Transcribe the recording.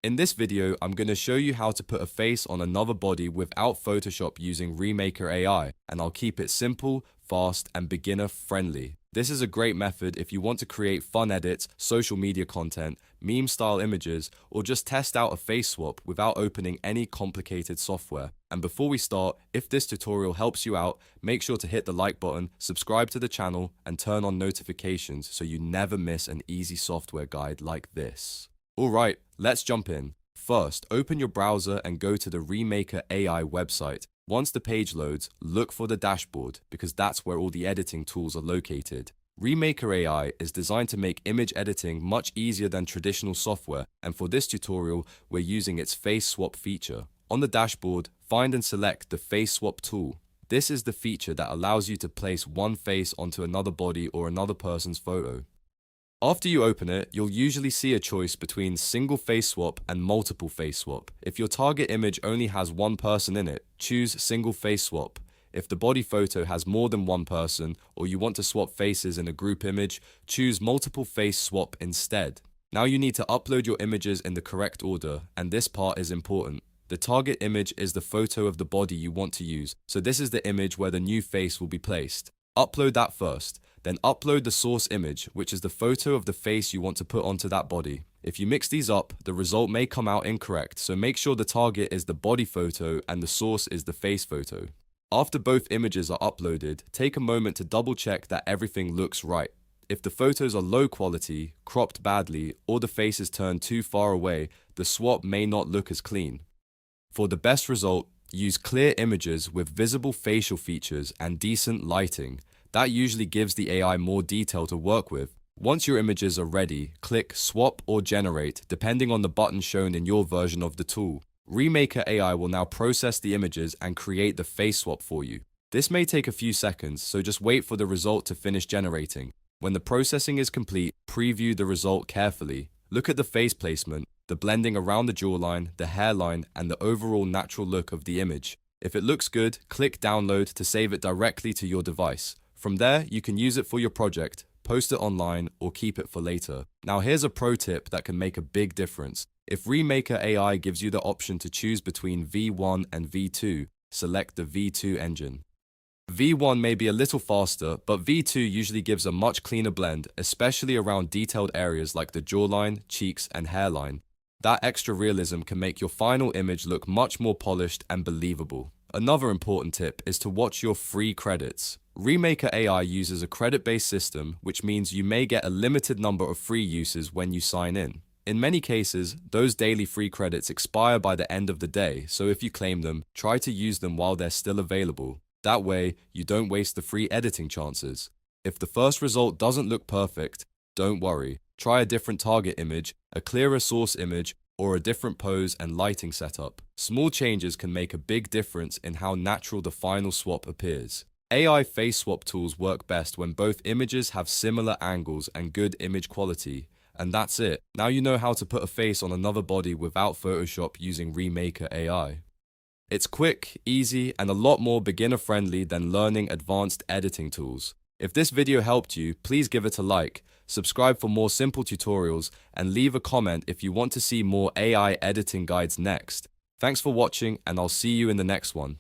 In this video, I'm going to show you how to put a face on another body without Photoshop using Remaker AI, and I'll keep it simple, fast, and beginner-friendly. This is a great method if you want to create fun edits, social media content, meme-style images, or just test out a face swap without opening any complicated software. And before we start, if this tutorial helps you out, make sure to hit the like button, subscribe to the channel, and turn on notifications so you never miss an easy software guide like this. Alright, let's jump in. First, open your browser and go to the Remaker AI website. Once the page loads, look for the dashboard because that's where all the editing tools are located. Remaker AI is designed to make image editing much easier than traditional software, and for this tutorial, we're using its face swap feature. On the dashboard, find and select the face swap tool. This is the feature that allows you to place one face onto another body or another person's photo. After you open it, you'll usually see a choice between single face swap and multiple face swap. If your target image only has one person in it, choose single face swap. If the body photo has more than one person, or you want to swap faces in a group image, choose multiple face swap instead. Now you need to upload your images in the correct order, and this part is important. The target image is the photo of the body you want to use, so this is the image where the new face will be placed. Upload that first. Then upload the source image, which is the photo of the face you want to put onto that body. If you mix these up, the result may come out incorrect, so make sure the target is the body photo and the source is the face photo. After both images are uploaded, take a moment to double check that everything looks right. If the photos are low quality, cropped badly, or the face is turned too far away, the swap may not look as clean. For the best result, use clear images with visible facial features and decent lighting. That usually gives the AI more detail to work with. Once your images are ready, click Swap or Generate, depending on the button shown in your version of the tool. Remaker AI will now process the images and create the face swap for you. This may take a few seconds, so just wait for the result to finish generating. When the processing is complete, preview the result carefully. Look at the face placement, the blending around the jawline, the hairline, and the overall natural look of the image. If it looks good, click Download to save it directly to your device. From there, you can use it for your project, post it online, or keep it for later. Now here's a pro tip that can make a big difference. If Remaker AI gives you the option to choose between V1 and V2, select the V2 engine. V1 may be a little faster, but V2 usually gives a much cleaner blend, especially around detailed areas like the jawline, cheeks, and hairline. That extra realism can make your final image look much more polished and believable. Another important tip is to watch your free credits. Remaker AI uses a credit-based system, which means you may get a limited number of free uses when you sign in. In many cases, those daily free credits expire by the end of the day, so if you claim them, try to use them while they're still available. That way, you don't waste the free editing chances. If the first result doesn't look perfect, don't worry. Try a different target image, a clearer source image, or a different pose and lighting setup. Small changes can make a big difference in how natural the final swap appears. AI face swap tools work best when both images have similar angles and good image quality. And that's it. Now you know how to put a face on another body without Photoshop using Remaker AI. It's quick, easy, and a lot more beginner-friendly than learning advanced editing tools. If this video helped you, please give it a like, subscribe for more simple tutorials, and leave a comment if you want to see more AI editing guides next. Thanks for watching, and I'll see you in the next one.